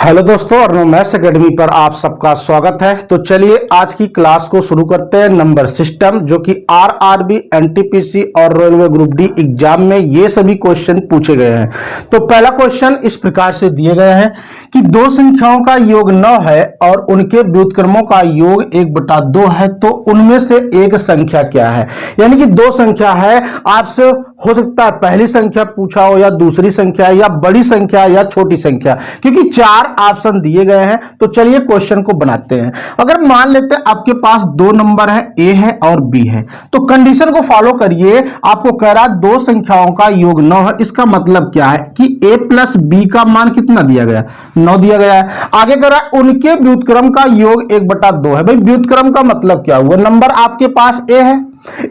Hello दोस्तों, Arnav maths academy पर आप सबका स्वागत है। तो चलिए आज की क्लास को शुरू करते हैं। नंबर सिस्टम जो कि आरआरबी, एनटीपीसी और रेलवे ग्रुप डी एग्जाम में ये सभी क्वेश्चन पूछे गए हैं। तो पहला क्वेश्चन इस प्रकार से दिए गए हैं कि दो संख्याओं का योग 9 है और उनके व्युत्क्रमों का योग 1/2 है, तो उनमें से एक संख्या क्या है। यानी कि दो संख्या है, आपसे हो सकता है पहली संख्या पूछा हो या दूसरी संख्या या बड़ी संख्या या छोटी संख्या, क्योंकि चार ऑप्शन दिए गए हैं। तो चलिए क्वेश्चन को बनाते हैं। अगर मान लेते हैं आपके पास दो नंबर है, ए है और बी है, तो कंडीशन को फॉलो करिए। आपको कह रहा है दो संख्याओं का योग 9 है। इसका मतलब क्या है कि ए प्लस बी का मान कितना दिया गया, 9 दिया गया है। आगे कह रहा है उनके व्युत्क्रम का योग 1/2 है। भाई व्युत्क्रम का मतलब क्या हुआ, नंबर आपके पास ए है,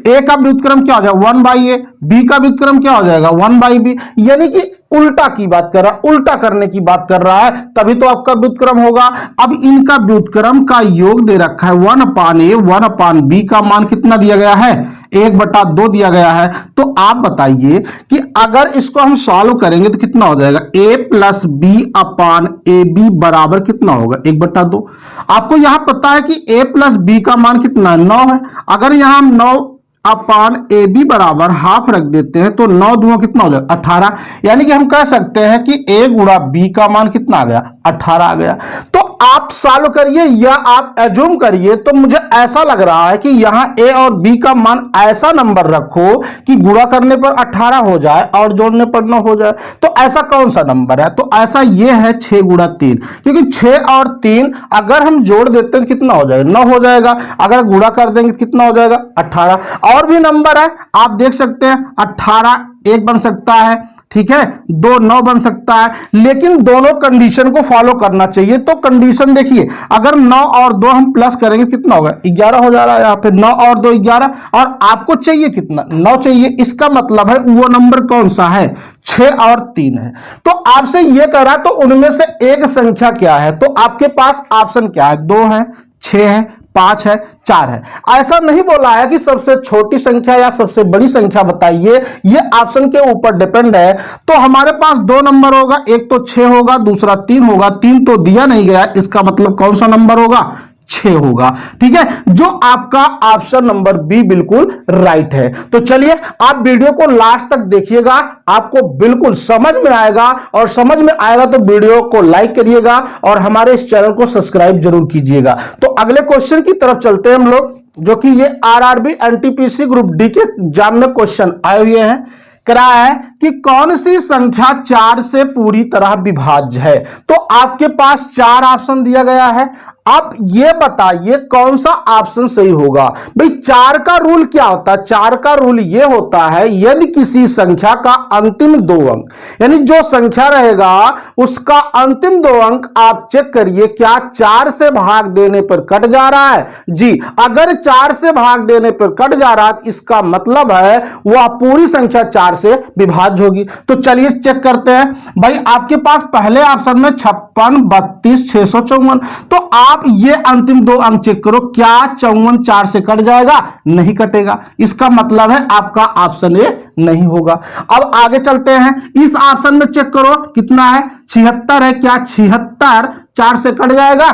ए का व्युत्क्रम क्या हो जाएगा 1/a, बी का व्युत्क्रम क्या हो जाएगा 1/b। यानी कि उल्टा की बात कर रहा है, उल्टा करने की बात कर रहा है, तभी तो आपका व्युत्क्रम होगा। अब इनका व्युत्क्रम का योग दे रखा है 1/a 1/b का मान कितना दिया गया है 1/2 दिया गया है। तो आप बताइए कि अगर इसको हम सॉल्व करेंगे तो कितना हो जाएगा, a plus B upon A B बराबर कितना होगा 1/2। आपको यहां पता है कि a प्लस बी का मान कितना 9 है। अगर यहां हम 9 अपान ए बी बराबर हाफ रख देते हैं तो 9 दूना कितना हो जाएगा 18। यानी कि हम कह सकते हैं कि a गुणा बी का मान कितना आ गया 18 आ गया। तो आप सॉल्व करिए या आप एज्यूम करिए, तो मुझे ऐसा लग रहा है कि यहां ए और बी का मान ऐसा नंबर रखो कि गुणा करने पर 18 हो जाए और जोड़ने पर 9 हो जाए। तो ऐसा कौन सा नंबर है, तो ऐसा ये है 6 गुणा 3, क्योंकि 6 और 3 अगर हम जोड़ देते हैं तो कितना हो जाएगा 9 हो जाएगा। अगर गुणा कर देंगे कितना हो जाएगा 18। और भी नंबर है आप देख सकते हैं, 18 1 बन सकता है, ठीक है, 2 9 बन सकता है, लेकिन दोनों कंडीशन को फॉलो करना चाहिए। तो कंडीशन देखिए, अगर 9 और 2 हम प्लस करेंगे कितना होगा 11 हो जा रहा है यहाँ पे, 9 और 2 11, और आपको चाहिए कितना 9 चाहिए। इसका मतलब है वो नंबर कौन सा है 6 और 3 है। तो आपसे ये कह रहा है तो उनमें से एक संख्या क्या है, तो आपके पास ऑप्शन क्या है 2 है, 6 है, 5 है, 4 है। ऐसा नहीं बोला है कि सबसे छोटी संख्या या सबसे बड़ी संख्या बताइए, ये ऑप्शन के ऊपर डिपेंड है। तो हमारे पास दो नंबर होगा, एक तो 6 होगा, दूसरा 3 होगा। 3 तो दिया नहीं गया, इसका मतलब कौन सा नंबर होगा 6 होगा। ठीक है, जो आपका ऑप्शन नंबर बी बिल्कुल राइट है। तो चलिए आप वीडियो को लास्ट तक देखिएगा, आपको बिल्कुल समझ में आएगा, और समझ में आएगा तो वीडियो को लाइक करिएगा और हमारे इस चैनल को सब्सक्राइब जरूर कीजिएगा। तो अगले क्वेश्चन की तरफ चलते हैं हम लोग, जो कि ये आरआरबी एनटीपीसी ग्रुप डी के एग्जाम में क्वेश्चन आए हुए हैं। करा है कि कौन सी संख्या 4 से पूरी तरह विभाज्य है। तो आपके पास 4 ऑप्शन दिया गया है। अब ये बताइए कौन सा ऑप्शन सही होगा। भाई 4 का रूल क्या होता है, 4 का रूल ये होता है यदि किसी संख्या का अंतिम 2 अंक, यानी जो संख्या रहेगा उसका अंतिम 2 अंक आप चेक करिए क्या 4 से भाग देने पर कट जा रहा है। जी, अगर 4 से भाग देने पर कट जा रहा है इसका मतलब है वह पूरी संख्या 4 से विभाज्य होगी। तो चलिए चेक करते हैं। भाई आपके पास पहले ऑप्शन में 56 32 654, तो आप ये अंतिम 2 अंक चेक करो, क्या 54 4 से कट जाएगा, नहीं कटेगा। इसका मतलब है आपका ऑप्शन ए नहीं होगा। अब आगे चलते हैं, इस ऑप्शन में चेक करो कितना है 76 है, क्या 76 4 से कट जाएगा,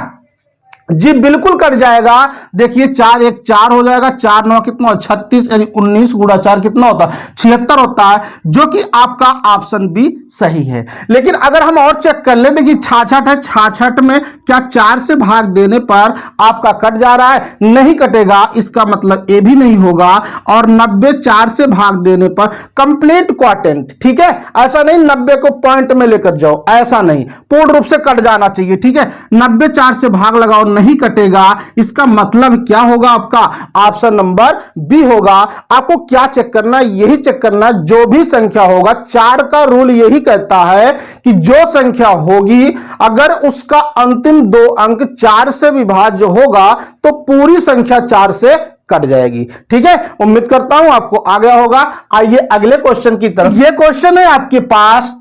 जी बिल्कुल कट जाएगा। देखिए 4 1 4 हो जाएगा, 4 9 कितना 36, यानी 19 गुणा 4 कितना होता है 76 होता है, जो कि आपका ऑप्शन बी सही है। लेकिन अगर हम और चेक कर ले, देखिए 66 है, 66 में क्या 4 से भाग देने पर आपका कट जा रहा है, नहीं कटेगा। इसका मतलब ए भी नहीं होगा। और 90 4 से भाग देने पर कंप्लीट क्वार्टेंट, ठीक है, ऐसा नहीं 90 को पॉइंट में लेकर जाओ, ऐसा नहीं, पूर्ण रूप से कट जाना चाहिए। ठीक है, 90 4 से भाग लगाओ, नहीं कटेगा। इसका मतलब क्या होगा, आपका ऑप्शन नंबर बी होगा। आपको क्या चेक करना है, यही चेक करना है, जो भी संख्या होगा 4 का रूल यही कहता है कि जो संख्या होगी अगर उसका अंतिम 2 अंक 4 से विभाज्य होगा तो पूरी संख्या 4 से कट जाएगी। ठीक है, उम्मीद करता हूं आपको आ गया होगा। आइए अगले क्वेश्चन की तरफ। यह क्वेश्चन है आपके पास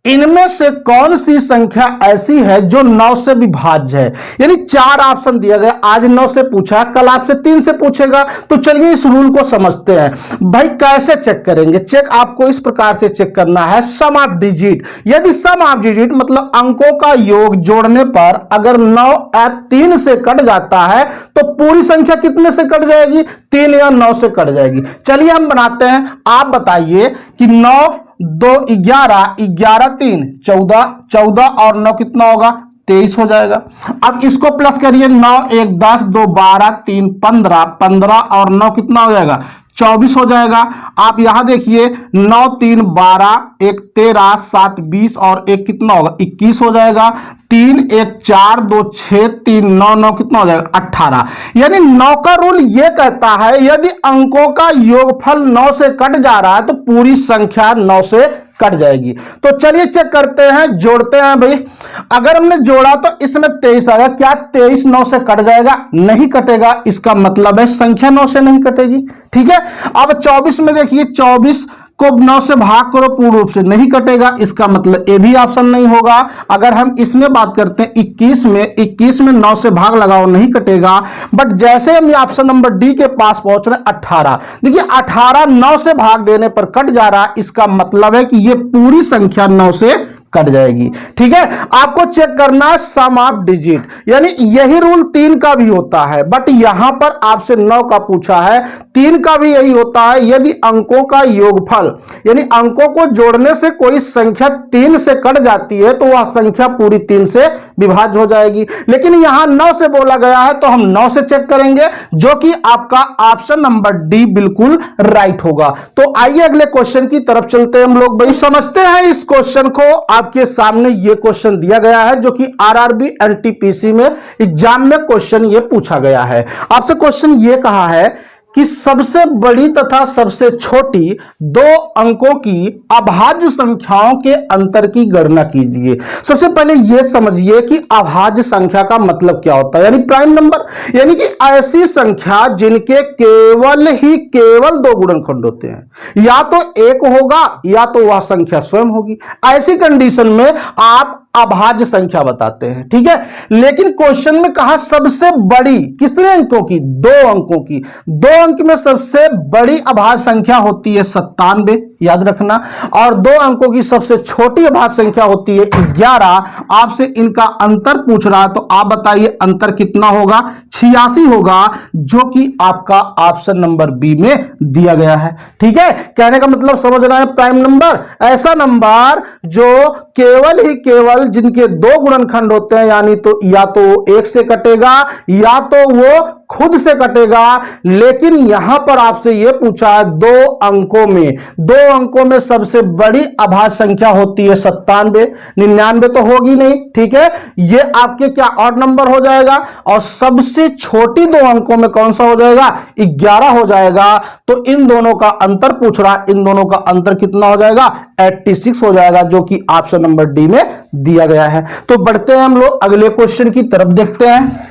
इनमें से कौन सी संख्या ऐसी है जो 9 से विभाज्य है। यानी 4 ऑप्शन दिया गया, आज 9 से पूछा, कल आपसे 3 से पूछेगा। तो चलिए इस रूल को समझते हैं। भाई कैसे चेक करेंगे? चेक आपको इस प्रकार से चेक करना है, सम ऑफ डिजिट। यदि सम ऑफ डिजिट मतलब अंकों का योग जोड़ने पर अगर 9 3 से कट जाता है तो पूरी संख्या कितने से कट जाएगी? 3 या 9 से कट जाएगी। चलिए हम बनाते हैं। आप बताइए कि 9 2 11 11 3 14 14 और 9 कितना होगा? 23 हो जाएगा। अब इसको प्लस करिए, 9 1 10 2 12 3 15 15 और 9 कितना हो जाएगा? 24 हो जाएगा। आप यहां देखिए 9 3 12 1 13 7 20 और 1 कितना होगा? 21 हो जाएगा। 3 1 4 2 6 3 9 9 कितना हो जाएगा? 18। यानी 9 का रूल यह कहता है यदि अंकों का योगफल 9 से कट जा रहा है तो पूरी संख्या 9 से कट जाएगी। तो चलिए चेक करते हैं, जोड़ते हैं। भाई अगर हमने जोड़ा तो इसमें 23 आएगा। क्या 23 9 से कट जाएगा? नहीं कटेगा। इसका मतलब है संख्या 9 से नहीं कटेगी। ठीक है। अब 24 में देखिए, 24 को 9 से भाग करो, पूर्ण रूप से नहीं कटेगा। इसका मतलब ए भी ऑप्शन नहीं होगा। अगर हम इसमें बात करते हैं 21 में 9 से भाग लगाओ, नहीं कटेगा। बट जैसे हम ऑप्शन नंबर डी के पास पहुंच रहे हैं 18, देखिए 18 9 से भाग देने पर कट जा रहा है। इसका मतलब है कि ये पूरी संख्या 9 से कट जाएगी। ठीक है। आपको चेक करना है सम ऑफ डिजिट, यानी यही रूल 3 का भी होता है, बट यहां पर आपसे 9 का पूछा है। 3 का भी यही होता है, यदि अंकों का योगफल यानी अंकों को जोड़ने से कोई संख्या 3 से कट जाती है तो वह संख्या पूरी 3 से विभाज्य हो जाएगी। लेकिन यहां 9 से बोला गया है तो हम 9 से चेक करेंगे, जो कि आपका ऑप्शन नंबर डी बिल्कुल राइट होगा। तो आइए अगले क्वेश्चन की तरफ चलते हैं हम लोग। भाई समझते हैं इस क्वेश्चन को। आपके सामने ये क्वेश्चन दिया गया है जो कि आरआरबी एनटीपीसी में एग्जाम में क्वेश्चन ये पूछा गया है। आपसे क्वेश्चन ये कहा है कि सबसे बड़ी तथा सबसे छोटी 2 अंकों की अभाज्य संख्याओं के अंतर की गणना कीजिए। सबसे पहले यह समझिए कि अभाज्य संख्या का मतलब क्या होता है, यानी प्राइम नंबर, यानी कि ऐसी संख्या जिनके केवल 2 गुणनखंड होते हैं, या तो 1 होगा या तो वह संख्या स्वयं होगी। ऐसी कंडीशन में आप अभाज्य संख्या बताते हैं। ठीक है। लेकिन क्वेश्चन में कहा सबसे बड़ी कितने अंकों की? 2 अंकों की। 2 अंक में सबसे बड़ी अभाज्य संख्या होती है 97, याद रखना। और 2 अंकों की सबसे छोटी अभाज्य संख्या होती है 11। आपसे इनका अंतर पूछ रहा है तो आप बताइए अंतर कितना होगा? 86 होगा, जो कि आपका ऑप्शन नंबर बी में दिया गया है। ठीक है। कहने का मतलब समझ रहे हैं, प्राइम नंबर ऐसा नंबर जो केवल जिनके 2 गुणनखंड होते हैं, यानी तो या तो 1 से कटेगा या तो वो खुद से कटेगा। लेकिन यहां पर आपसे यह पूछा है 2 अंकों में सबसे बड़ी अभाज्य संख्या होती है 97, 99 तो होगी नहीं। ठीक है। यह आपके क्या ऑड नंबर हो जाएगा। और सबसे छोटी 2 अंकों में कौन सा हो जाएगा? 11 हो जाएगा। तो इन दोनों का अंतर पूछ रहा है, इन दोनों का अंतर कितना हो जाएगा? 86 हो जाएगा, जो कि ऑप्शन नंबर डी में दिया गया है। तो बढ़ते हैं हम लोग अगले क्वेश्चन की तरफ, देखते हैं।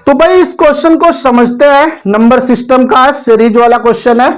तो भाई इस क्वेश्चन को समझते हैं। नंबर सिस्टम का सीरीज वाला क्वेश्चन है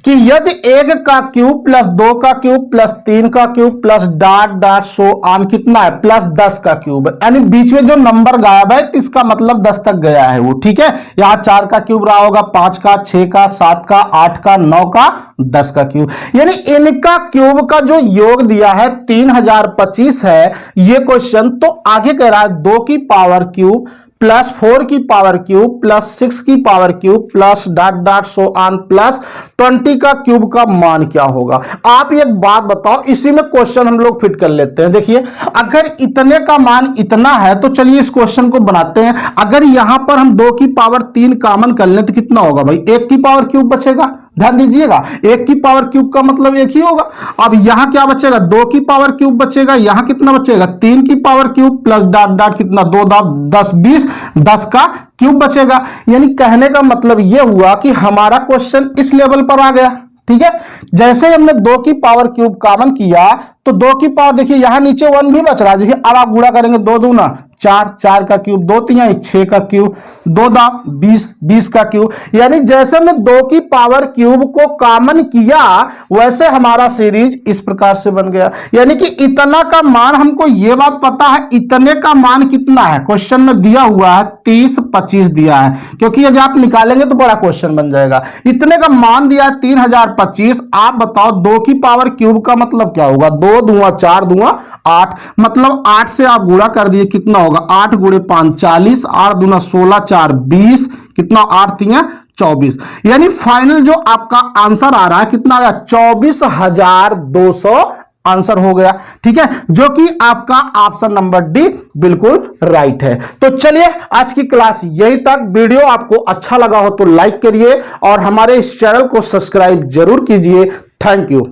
कि यदि 1 का क्यूब प्लस 2 का क्यूब प्लस 3 का cube plus dot dot so on कितना है? प्लस 10 का क्यूब, यानी बीच में जो नंबर गायब है इसका मतलब 10 तक गया है वो। ठीक है। यहां 4 का क्यूब रहा होगा, 5 का, 6 का, 7 का, 8 का, 9 का, 10 का क्यूब, यानी इनका क्यूब का जो योग दिया है 3025 है ये क्वेश्चन। तो आगे कह रहा है 2 की पावर क्यूब प्लस 4 की पावर क्यूब प्लस 6 की power cube plus dot dot so on plus 20 का क्यूब का मान क्या होगा? आप एक बात बताओ, इसी में क्वेश्चन हम लोग फिट कर लेते हैं। देखिए अगर इतने का मान इतना है तो चलिए इस क्वेश्चन को बनाते हैं। अगर यहां पर हम 2 की पावर 3 कॉमन कर लें तो कितना होगा भाई? 1 की पावर क्यूब बचेगा। ध्यान दीजिएगा, 1 की पावर क्यूब का मतलब 1 ही होगा। अब यहां क्या बचेगा? 2 की पावर क्यूब बचेगा। यहां कितना बचेगा? 3 की power cube plus dot dot कितना? 2 10 20, 10 का क्यूब बचेगा। यानी कहने का मतलब यह हुआ कि हमारा क्वेश्चन इस लेवल पर आ गया। ठीक है। जैसे हमने 2 की पावर क्यूब कॉमन किया तो 2 की पावर देखिए यहां नीचे 1 भी बच रहा है। देखिए अब आप गुणा करेंगे 2 दूना 4, 4 का क्यूब, 2 तिहाई 6 का क्यूब, 2 दा 20, 20 का क्यूब। यानी जैसे में 2 की पावर क्यूब को कॉमन किया वैसे हमारा सीरीज इस प्रकार से बन गया। यानी कि इतना का मान, हमको यह बात पता है इतने का मान कितना है, क्वेश्चन में दिया हुआ है 30, 25 दिया है, क्योंकि यदि आप निकालेंगे तो बड़ा क्वेश्चन बन जाएगा। इतने का मान दिया है 3025। आप बताओ 2 की पावर क्यूब का मतलब क्या होगा, 2 दूंगा 4 दूंगा 8, मतलब 8 से आप गुणा कर दिए, कितना होगा 8 गुणे 5 40, 8 दूना 16, 4 20, कितना 8 तिया 24। यानी फाइनल जो आपका आंसर आ रहा है कितना आया, 24,200 आंसर हो गया। ठीक है, जो कि आपका ऑप्शन नंबर डी बिल्कुल राइट है। तो चलिए आज की क्लास यही तक। वीडियो आपको अच्छा लगा हो तो लाइक करिए और हमारे इस चैनल को सब्सक्राइब जरूर कीजिए। Thank you.